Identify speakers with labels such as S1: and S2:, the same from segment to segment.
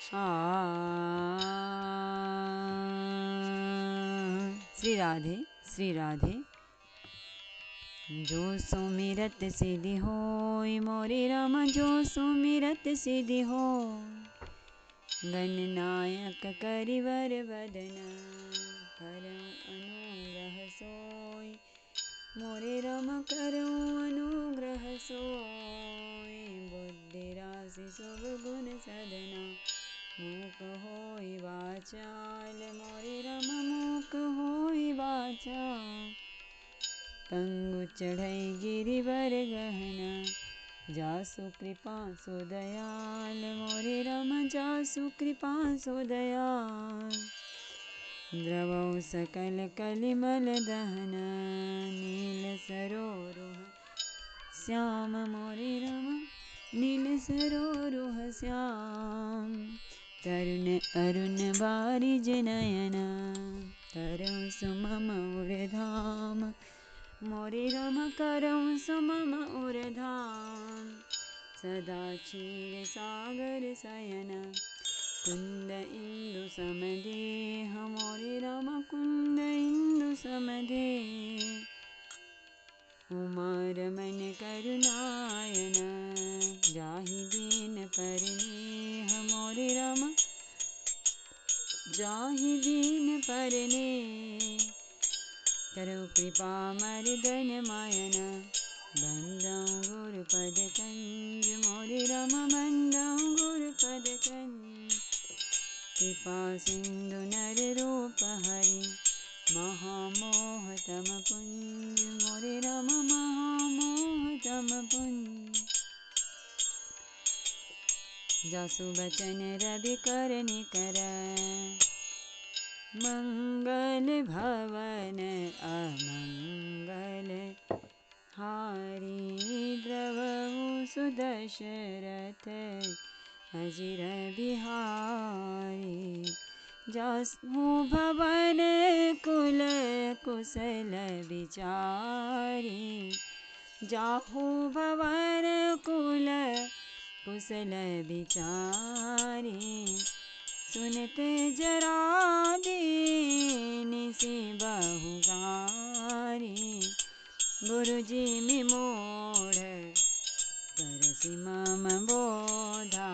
S1: आ श्री राधे श्री राधे। जो सुमिरत सिद्धि होय मोरे राम, जो सुमिरत सिद्धि होय। गणनायक करिवर बदन, करऊँ अनुग्रह सोय। मोरे राम करऊँ अनुग्रह सोय। बुद्धि राशि शुभ गुण सदना, मूक होय वाचाल। मोरे राम मूक होय वाचाल। पंगु चढ़ई गिरिवर गहना, जासु कृपा सो दयाल। मोरे राम जासु कृपा सो दयाल। द्रवौ सकल कलिमल दहन, नील सरोरुह श्याम। मोरे राम नील सरोरुह श्याम। तरुण अरुण बारिज नयन, करऊँ सुमम उर धाम। मोरे राम करऊँ सुमम उर धाम। सदा क्षीर सागर शयन, कुंद इंदु सम देह। मोरे राम कुंद इंदु सम देह। उमा रमन करुणायन, जाहि दीन परनेह। मोरे राम जाहि दीन परनेह। करऊ कृपा मर्दन मायन, बंदऊँ गुर पद कंज। मोरे राम बंदऊँ गुर पद कंज। कृपा सिंधु नर रूप हरि, महामोह तम पुंज। मोरे राम महामोह तम पुंज। जासु बचन रवि कर निकर, मंगल भवन अमंगल हारी। द्रवहु सुदशरथ अजिर बिहारी। जासु भवन कुल कुशल विचारी। जाहु भवन कुल कुशल विचारी। सुनत जरा दीन सि बहुगारी। गुरुजी मिमोढ़ करसि मम बोधा,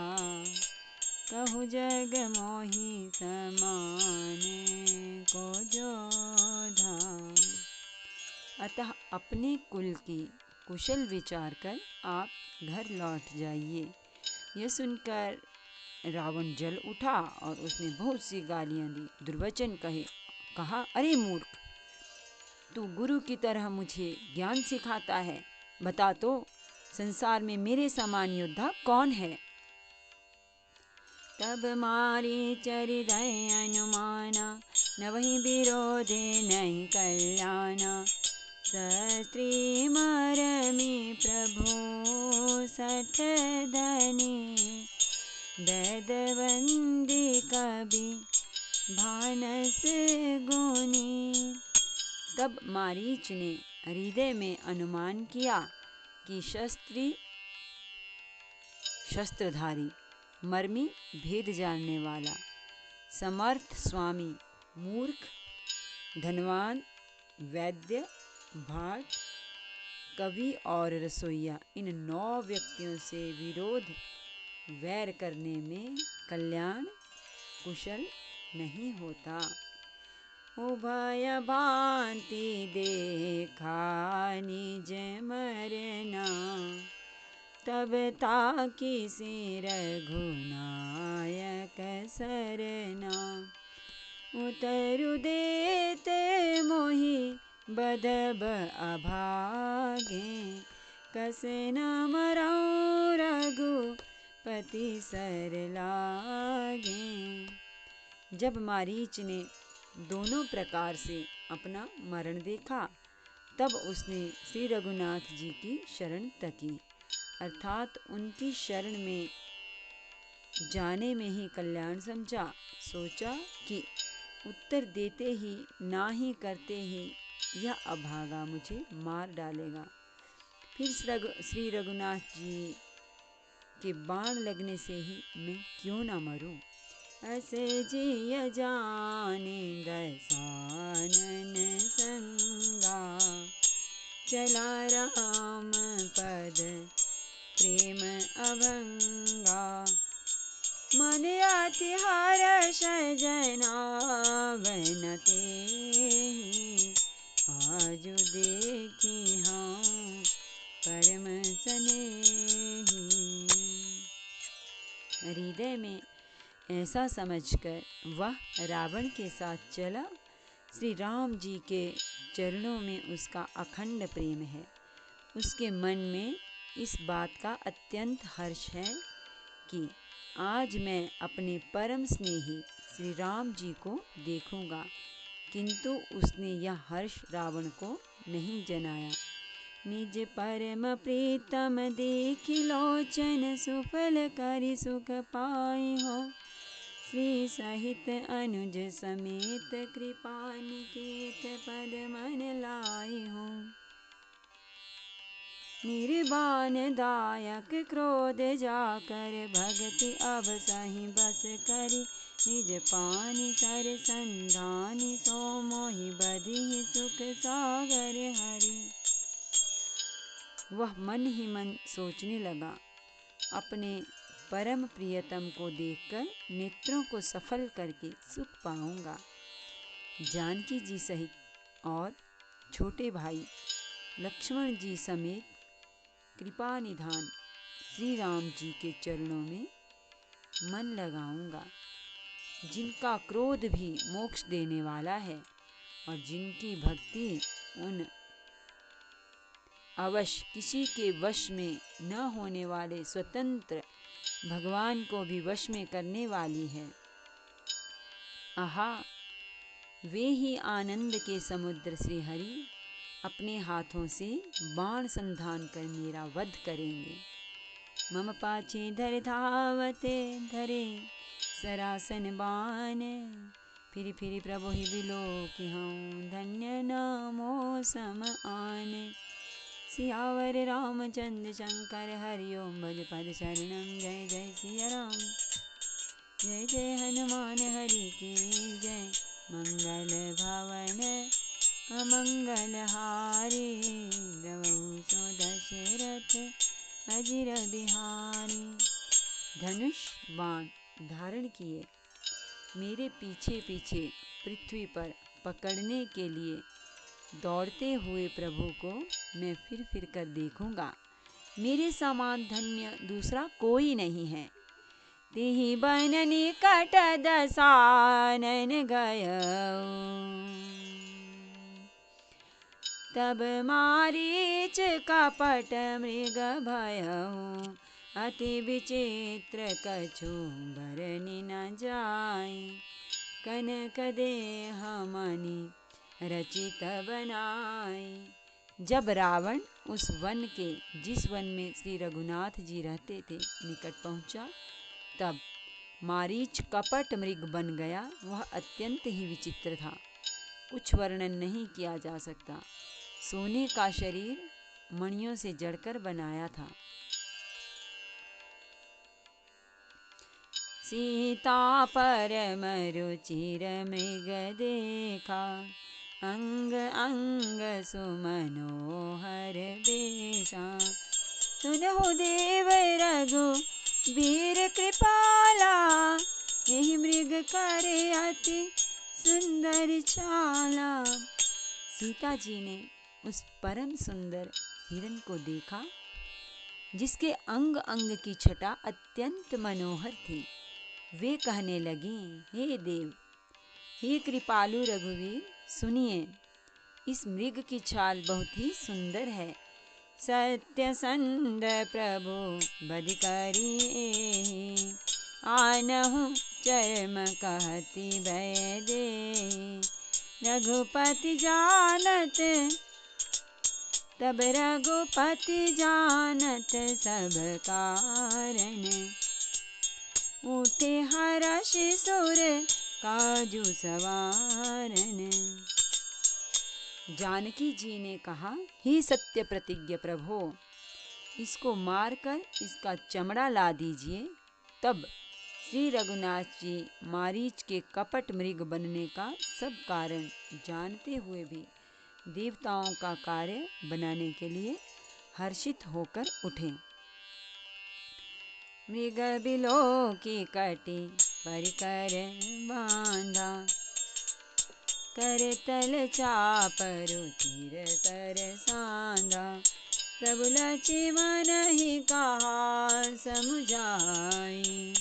S1: कहु जग मोहि समान को जोधा। अतः अपने कुल की कुशल विचार कर आप घर लौट जाइए। यह सुनकर रावण जल उठा और उसने बहुत सी गालियां दी, दुर्वचन कहा, अरे मूर्ख, तू गुरु की तरह मुझे ज्ञान सिखाता है। बता तो, संसार में मेरे समान योद्धा कौन है? तब मारीच हृदय अनुमाना, नवहि विरोधे नहीं कल्याणा। सस्त्री मरमी प्रभु सठ धनी, वेदवंदी कवि भानस गुनी। तब मारीच ने हृदय में अनुमान किया कि शस्त्रधारी, मर्मी भेद जानने वाला, समर्थ स्वामी, मूर्ख, धनवान, वैद्य, भाट, कवि और रसोइया, इन 9 व्यक्तियों से विरोध वैर करने में कल्याण कुशल नहीं होता। उभय भांति देखा निज मरना, तब ताकि सिर रघुनायक सरना। उतरु देते मोहि बदब अभागे, कस न मरऊँ रघुपति सर लागे। जब मारीच ने दोनों प्रकार से अपना मरण देखा, तब उसने श्री रघुनाथ जी की शरण तकी, अर्थात उनकी शरण में जाने में ही कल्याण समझा। सोचा कि उत्तर देते ही ना ही करते ही यह अभागा मुझे मार डालेगा, फिर श्री रघुनाथ जी के बाण लगने से ही मैं क्यों ना मरूं। अस जिय जाने दसानन संगा, चला राम पद प्रेम अभंगा। मन अति हर्ष जनावन तेहि, आजु देखी हम परम स्नेही। हृदय में ऐसा समझकर वह रावण के साथ चला। श्री राम जी के चरणों में उसका अखंड प्रेम है। उसके मन में इस बात का अत्यंत हर्ष है कि आज मैं अपने परम स्नेही श्री राम जी को देखूंगा, किंतु उसने यह हर्ष रावण को नहीं जनाया। निज परम प्रीतम देखि लोचन, सुफल करि सुख पाई हो। श्री सहित अनुज समेत कृपा निकेत, पद मन लाई हो। निर्बान दायक क्रोध जाकर, भगति अब सही बस करी। निज पानी कर संधानी, सो मोहि बधि सुख सागर हरि। वह मन ही मन सोचने लगा, अपने परम प्रियतम को देखकर नेत्रों को सफल करके सुख पाऊंगा। जानकी जी सहित और छोटे भाई लक्ष्मण जी समेत कृपा निधान श्री राम जी के चरणों में मन लगाऊंगा, जिनका क्रोध भी मोक्ष देने वाला है और जिनकी भक्ति उन अवश्य किसी के वश में न होने वाले स्वतंत्र भगवान को भी वश में करने वाली है। आहा, वे ही आनंद के समुद्र श्री हरि अपने हाथों से बाण संधान कर मेरा वध करेंगे। मम पाछे धर धावते धरे सरासन बाण, फिर प्रभु ही बिलो कि हूँ धन्य नामो सम आन। सियावर रामचंद्र शंकर हरिओम, भज पद शरणम। जय जय सिया राम, जय जय हनुमान हरि की जय। मंगल भवन अमंगल हारी, द्रवहु सो दशरथ अजिर बिहारी। धनुष बाण धारण किए मेरे पीछे पीछे पृथ्वी पर पकड़ने के लिए दौड़ते हुए प्रभु को मैं फिर कर देखूंगा। मेरे समान धन्य दूसरा कोई नहीं है। तेहि बन निकट दसानन गयउ, तब मारीच कपट मृग भयउ। अति विचित्र कछु बरनि न जाय, कनक देह मणि रचित बनाई। जब रावण उस वन के, जिस वन में श्री रघुनाथ जी रहते थे, निकट पहुंचा, तब मारीच कपट मृग बन गया। वह अत्यंत ही विचित्र था, कुछ वर्णन नहीं किया जा सकता। सोने का शरीर मणियों से जड़कर बनाया था। सीता परम रुचिर मृग देखा, अंग अंग सुमनोहर बेशा। सुनहु देव रघु वीर कृपाला, यही मृग करे अति सुंदर चाला। सीता जी ने उस परम सुंदर हिरण को देखा, जिसके अंग अंग की छटा अत्यंत मनोहर थी। वे कहने लगी, हे देव, हे कृपालु रघुवीर, सुनिए, इस मृग की चाल बहुत ही सुंदर है। सत्यसंध प्रभु बधि करी एहि, आनहु चर्म कहती भय देहि। रघुपति जानत तब रघुपति जानत सब कारण, उठे हर्ष सुर काजू सवारन। जानकी जी ने कहा, हे सत्य प्रतिज्ञ प्रभो, इसको मारकर इसका चमड़ा ला दीजिए। तब श्री रघुनाथ जी मारीच के कपट मृग बनने का सब कारण जानते हुए भी देवताओं का कार्य बनाने के लिए हर्षित होकर उठे। मृग बिलो की कटी परिकर बांधा, कर तल चाप रुचिर तर सांधा। प्रभु लक्ष्मण ही कहा समुझाई,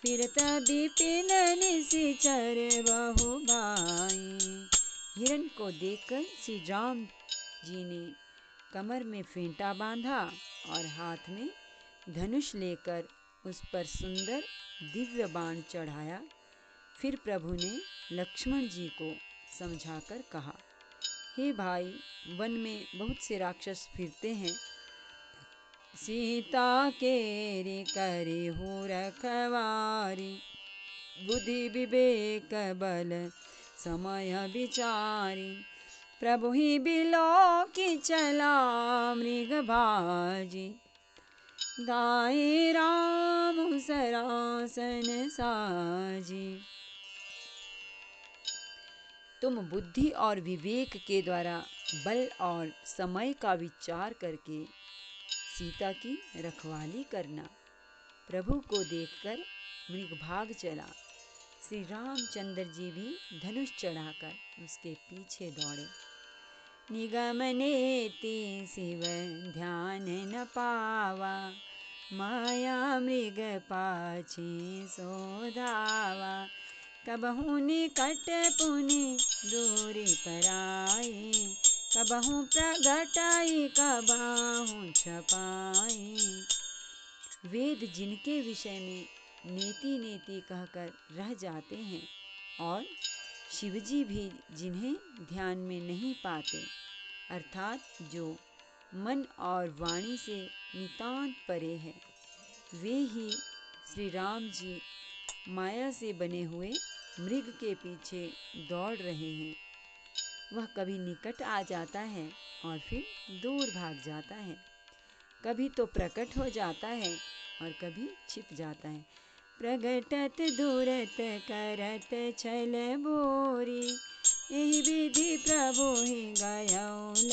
S1: फिरत विपिन निशिचर बहु भाई। हिरण को देखकर श्री राम जी ने कमर में फेंटा बांधा और हाथ में धनुष लेकर उस पर सुंदर दिव्य बाण चढ़ाया। फिर प्रभु ने लक्ष्मण जी को समझाकर कहा, हे भाई, वन में बहुत से राक्षस फिरते हैं। सीता केरी करे हो रखवारी, बुद्धि विवेक बल समय विचारी। प्रभु ही बिलो की चला मृग भाजी, दाए राम सरासन साजी। तुम बुद्धि और विवेक के द्वारा बल और समय का विचार करके सीता की रखवाली करना। प्रभु को देखकर मृग भाग चला। श्री रामचंद्र जी भी धनुष चढ़ाकर उसके पीछे दौड़े। निगम नेति शिव ध्यान न पावा, माया मृग पाछे सो धावा। कबहु निकट पुनि दूरी पराई, कबहु प्रगटाई कबहु छपाई। वेद जिनके विषय में नेति नेति कहकर रह जाते हैं और शिवजी भी जिन्हें ध्यान में नहीं पाते, अर्थात जो मन और वाणी से नितांत परे है, वे ही श्री राम जी माया से बने हुए मृग के पीछे दौड़ रहे हैं। वह कभी निकट आ जाता है और फिर दूर भाग जाता है, कभी तो प्रकट हो जाता है और कभी छिप जाता है। प्रगटत दूरत करत छल बोरी, यही विधि प्रभु ही गयौल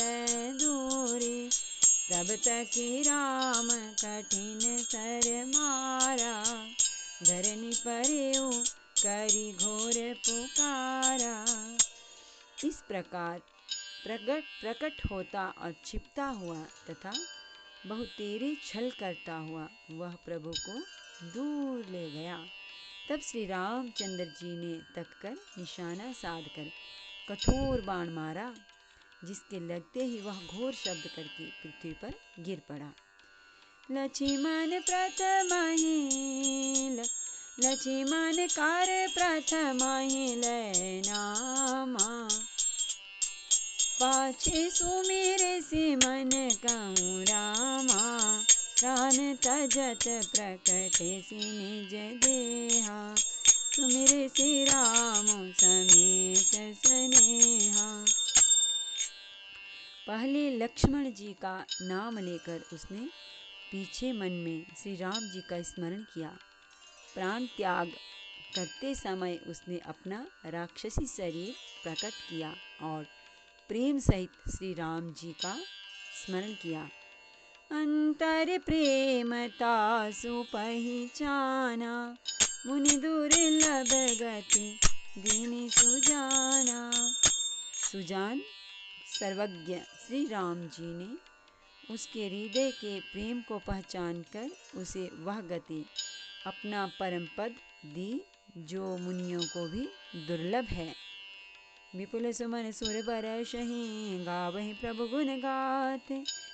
S1: दूरी। तब तक राम कठिन सर मारा, धरनी परेऊ करी घोर पुकारा। इस प्रकार प्रकट होता और छिपता हुआ तथा बहुतेरे छल करता हुआ वह प्रभु को दूर ले गया। तब श्री रामचंद्र जी ने तककर निशाना साधकर कठोर बाण मारा, जिसके लगते ही वह घोर शब्द करके पृथ्वी पर गिर पड़ा। लक्ष्मण कार प्रथम ही नामा, पाछे सुमिर सिमन कहूँ रामा। प्राण तजत प्रकट सि निज देहा, सुमिर श्री राम समेत स्नेहा। पहले लक्ष्मण जी का नाम लेकर उसने पीछे मन में श्री राम जी का स्मरण किया। प्राण त्याग करते समय उसने अपना राक्षसी शरीर प्रकट किया और प्रेम सहित श्री राम जी का स्मरण किया। अंतर प्रेम तासु पहिचाना, मुनि दुर्लभ गति दीनि सुजाना। सुजान सर्वज्ञ श्री राम जी ने उसके हृदय के प्रेम को पहचान कर उसे वह गति, अपना परम पद दी जो मुनियों को भी दुर्लभ है। विपुल सुमन सुर बरसहि, गावहि प्रभु गुण गाथ।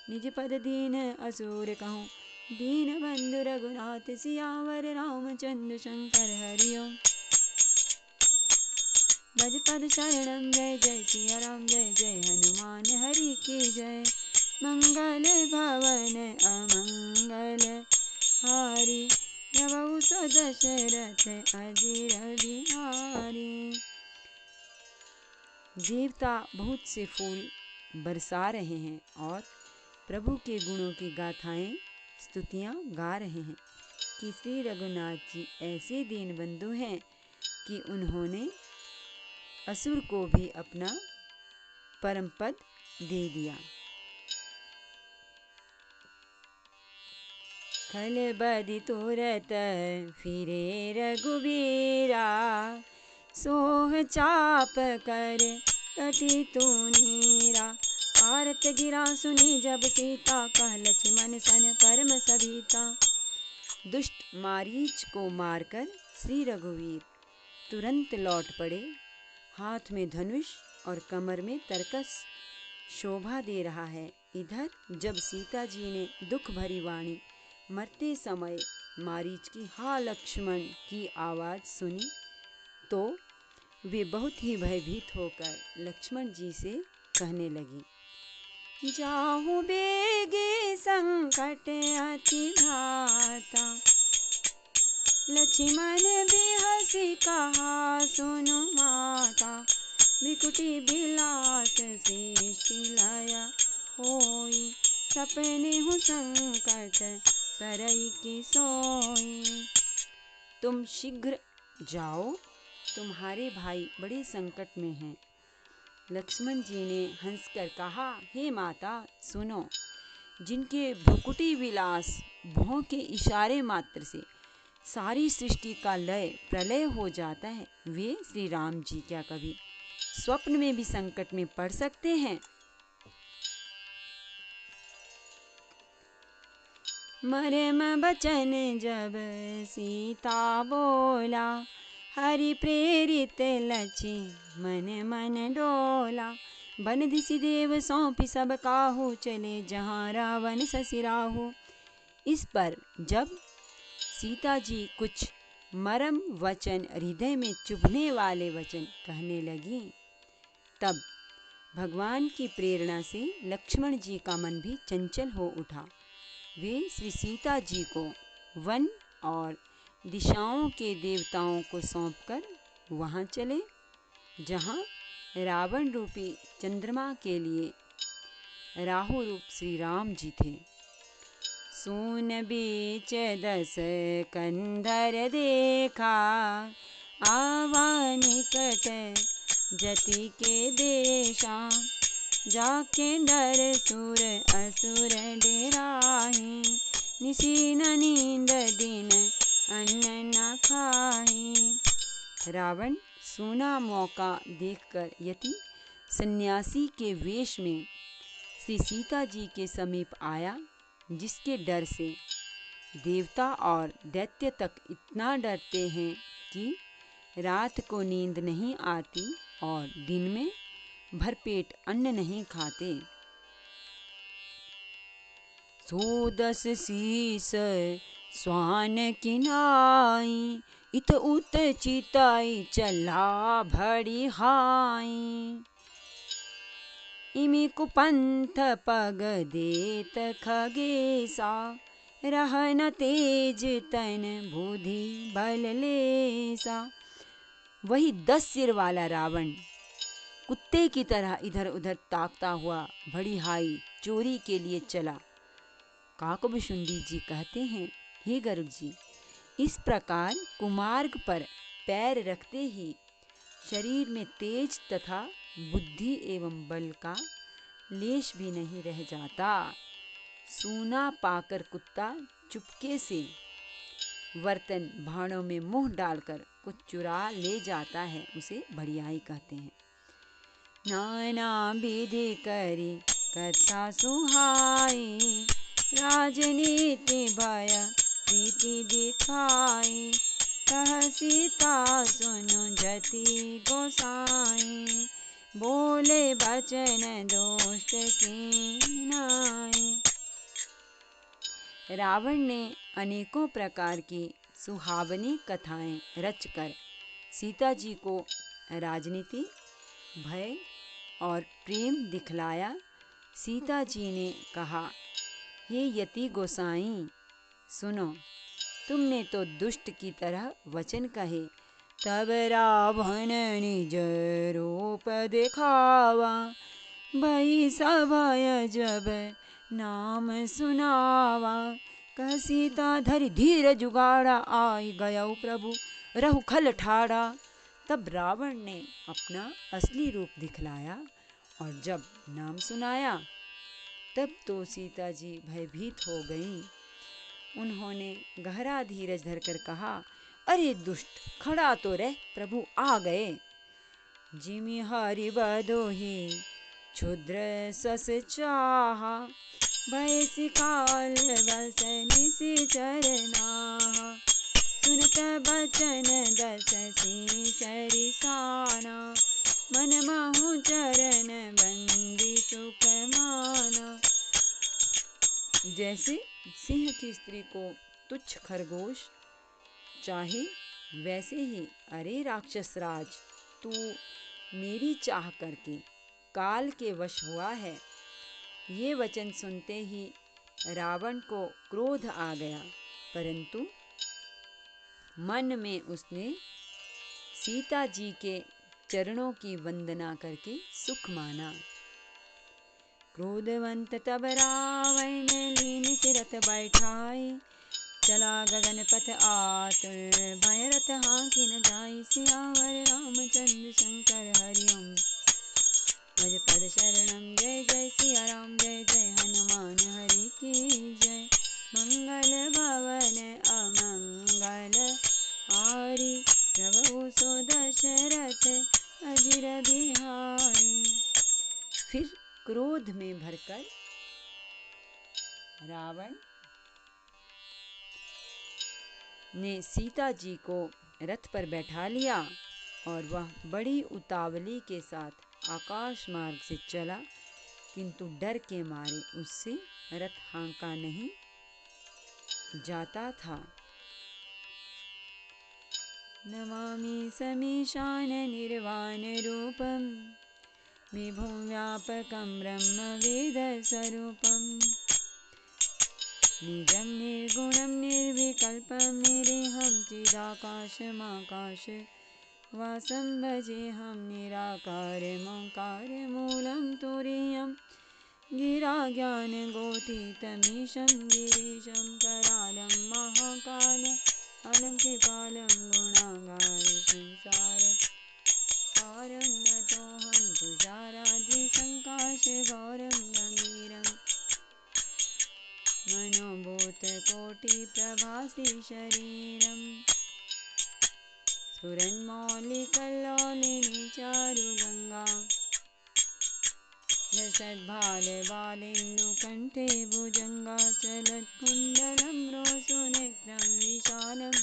S1: निज पद दीन असुर कहूँ, दीन बंधु रघुनाथ। सियावर रामचंद्र शंकर हरि ओम। भज पद शरणम जय जय सिया राम, जय जय हनुमान हरि की जय। मंगल भवन अमंगल हारी, प्रभु सो दशरथ अजिर बिहारी। देवता बहुत से फूल बरसा रहे हैं और प्रभु के गुणों की गाथाएं स्तुतियां गा रहे हैं। कि श्री रघुनाथ जी ऐसे दीनबंधु हैं कि उन्होंने असुर को भी अपना परम पद दे दिया। खल बदि तुरत फिरे रघुबीरा, सोह चाप कर कटि तूनीरा। आरत गिरा सुनी जब सीता, कह लक्ष्मण सन परम सभीता। दुष्ट मारीच को मारकर श्री रघुवीर तुरंत लौट पड़े। हाथ में धनुष और कमर में तरकस शोभा दे रहा है। इधर जब सीता जी ने दुख भरी वाणी मरते समय मारीच की हा लक्ष्मण की आवाज़ सुनी तो वे बहुत ही भयभीत होकर लक्ष्मण जी से कहने लगी, जाहु बेगे संकट अति घाता। लक्ष्मण बिहसी कहा सुनु माता, भ्रिकुटि बिलास सृष्टि लय होई। सपने हूँ संकट करई की सोई। तुम शीघ्र जाओ, तुम्हारे भाई बड़े संकट में हैं। लक्ष्मण जी ने हंसकर कहा, हे माता सुनो, जिनके भ्रुकुटि विलास भौं के इशारे मात्र से सारी सृष्टि का लय प्रलय हो जाता है, वे श्री राम जी क्या कभी स्वप्न में भी संकट में पड़ सकते हैं? मरम बचन जब सीता बोला, हरि प्रेरित लक्ष्मण मन डोला। बन दिसि देव सौंपि सब काहू, चले जहाँ रावण ससि राहु। इस पर जब सीता जी कुछ मरम वचन, हृदय में चुभने वाले वचन कहने लगी, तब भगवान की प्रेरणा से लक्ष्मण जी का मन भी चंचल हो उठा। वे श्री सीता जी को वन और दिशाओं के देवताओं को सौंपकर वहाँ चले जहाँ रावण रूपी चंद्रमा के लिए राहु रूप श्री राम जी थे। सून बीच दस कंधर देखा, आवा निकट जति के देशा। जाके डर सुर असुर डेराही, निसी न नींद दिन अन्न न खाही। रावण सूना मौका देखकर यति सन्यासी के वेश में श्री सीता जी के समीप आया, जिसके डर से देवता और दैत्य तक इतना डरते हैं कि रात को नींद नहीं आती और दिन में भरपेट अन्न नहीं खाते। सो दस शीस स्वान किनाई, इत उत चिताई चला भड़ी हाई। इमि कुपंथ पग देत खगेसा, रहन तेज तन बुद्धि बल लेसा। वही 10 सिर वाला रावण कुत्ते की तरह इधर उधर ताकता हुआ भड़िहाई चोरी के लिए चला। काकभुशुंडी जी कहते हैं, हे गरुड़ जी, इस प्रकार कुमार्ग पर पैर रखते ही शरीर में तेज तथा बुद्धि एवं बल का लेश भी नहीं रह जाता। सूना पाकर कुत्ता चुपके से बर्तन भांडों में मुंह डालकर कुछ चुरा ले जाता है, उसे भड़ियाई कहते हैं। नाना विधि करी कथा सुहाई, राजनीति भय प्रीति दिखाई। कह सीता सुनु जति गोसाई, बोले बचन दोष कीनाई। रावण ने अनेकों प्रकार की सुहावनी कथाएं रचकर सीता जी को राजनीति, भय और प्रेम दिखलाया। सीता जी ने कहा, हे यति गोसाई सुनो, तुमने तो दुष्ट की तरह वचन कहे। तब रावण निज रूप दिखावा, भई सभय जब नाम सुनावा। कह सीता धरि धीर जुगाड़ा, आई गयौ प्रभु रहु खल ठाड़ा। तब रावण ने अपना असली रूप दिखलाया और जब नाम सुनाया तब तो सीता जी भयभीत हो गईं। उन्होंने गहरा धीरज धरकर कहा, अरे दुष्ट, खड़ा तो रह, प्रभु आ गए। जिमि हरि बदोहि क्षुद्र सस चाहा, भय काल बसन निशिचर नाहा। सुनत बचन दस शीस रिसाना, मन महु चरण बंदी सुख माना। जैसे सिंह की स्त्री को तुच्छ खरगोश चाहे, वैसे ही अरे राक्षस राज, तू मेरी चाह करके काल के वश हुआ है। ये वचन सुनते ही रावण को क्रोध आ गया, परंतु मन में उसने सीता जी के चरणों की वंदना करके सुख माना। क्रोधवंत तब रावण लीन सिरथ बैठाई, चला गगन पथ आतुर भय रथ हाँकी न जाई। सियावर रामचंद्र शंकर हरि ओम, भज पद शरणम। जय जय सिया राम, जय जय हनुमान हरि की जय। मंगल भवन अमंगल हारी, प्रभु सो दशरथ अजिर बिहारी। फिर क्रोध में भरकर रावण ने सीता जी को रथ पर बैठा लिया और वह बड़ी उतावली के साथ आकाश मार्ग से चला, किंतु डर के मारे उससे रथ हाँका नहीं जाता था। नमामि समीशान निर्वाण रूपम, विभुं व्यापकं ब्रह्मवेदस्वरूपं। निजं निर्गुणं निर्विकल्पं निरीहं चिदाकाशमाकाशवासं भजेऽहं निराकारमोङ्कारमूलं तुरीयं। गिराज्ञानगोथितमीशं गिरीशं करालं महाकालं कृपालं गुणागार संसार पारं। नतोऽहं तुषाराद्रिसङ्काशगौरं गम्भीरं, मनोभूतकोटिप्रभासी शरीरं। स्फुरन्मौलिकल्लोलिनी चारुगङ्गा, लसद्भालबालेन्दुकण्ठे भुजङ्गा। चलत्कुण्डलं रोसुनेत्रं विशालम्,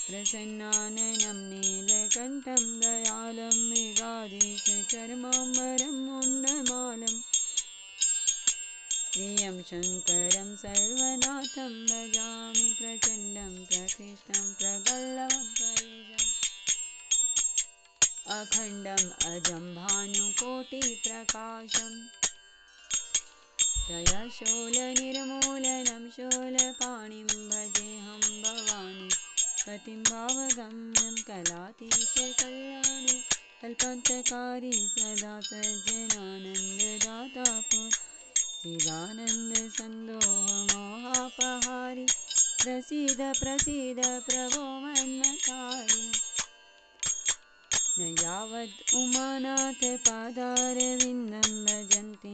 S1: प्रसन्नाननं नीलकण्ठं दयालं। मृगाधीशचर्माम्बरं मुण्डमालं, प्रियं शङ्करं सर्वनाथं भजामि। प्रचण्डं प्रकृष्टं प्रगल्भं परेशम्, अखण्डम् अजं भानुकोटिप्रकाशम्। त्रयशूलनिर्मूलनं शूलपाणिं भजेऽहं भवानी पतिं भावगम्यं। कलातीतकल्याणी कल्पान्तकारी, सदा सज्जनानन्ददाता चिदानन्दसन्दोहमोहापहारी। प्रसीद प्रसीद प्रभो मन्मथारी, न यावद् उमानाथ पादारविन्दं भजन्ति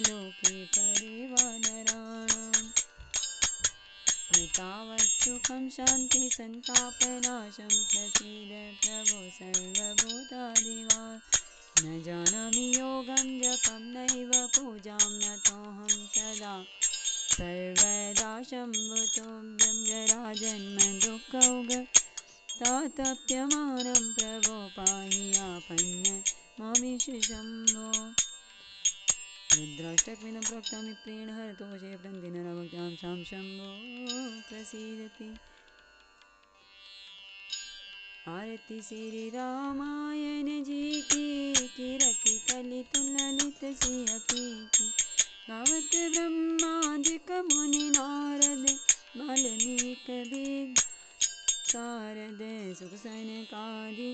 S1: लोके परिवानराणाम्। न तावत् सुखं शान्ति सन्तापनाशं, प्रसीद प्रभो सर्वभूतादिवास। न जानामि योगं जपं नैव पूजां, नतोऽहं सदा सर्वदा शम्भुतोऽभ्यं। जराजन्म दुःखौघ तातप्यमानं, प्रभो पाहि आपन्न मामेष शम्भो। रुद्राष्टकमिदं प्रोक्तं विप्रेण हरतोषे प्रन्ति नरभक्त्यां सां शम्भो प्रसीदति। आरती श्री रामायण जी की, कीरति कलित ललित सिय की। गावत ब्रह्मादिक मुनि नारद, वाल्मीकि वेद सारद। सुख सनकादि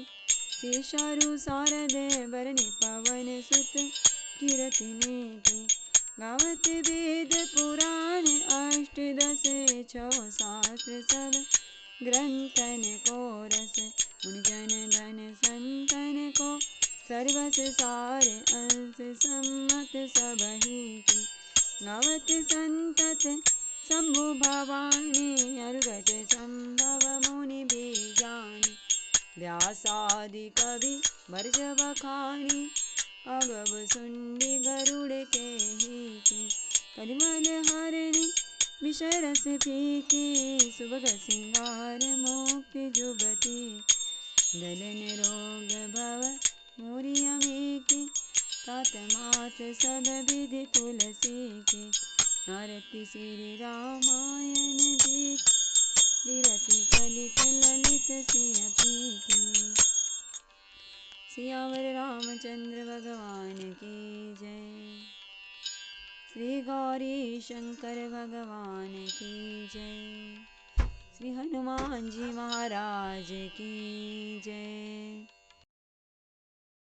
S1: शेषारु सारद, बरनि पवन सुत कीरति नेति। गावत वेद पुराण अष्टदश छो शास्त्र सब ग्रंथन को रस मुनिजन धन संतन को सर्वस सार अंश सम्मत सबहि के गावत संतत शंभु भवानी अर्घट संभव मुनि विज्ञानी व्यासादि कवि वर्ज बखानी अगब सुंडी गरुड़ के ही के कलिमल हरणी विषरस फीकी सुभग सिंगार मुक्ति जुगति दलन रोग भव मोरी अमीकी तात मात सब विधि तुलसी के आरती श्री रामायण जी गिरति कलित ललित सियपी की सियावर रामचंद्र भगवान की जय। श्री गौरी शंकर भगवान की जय। श्री हनुमान जी महाराज की जय।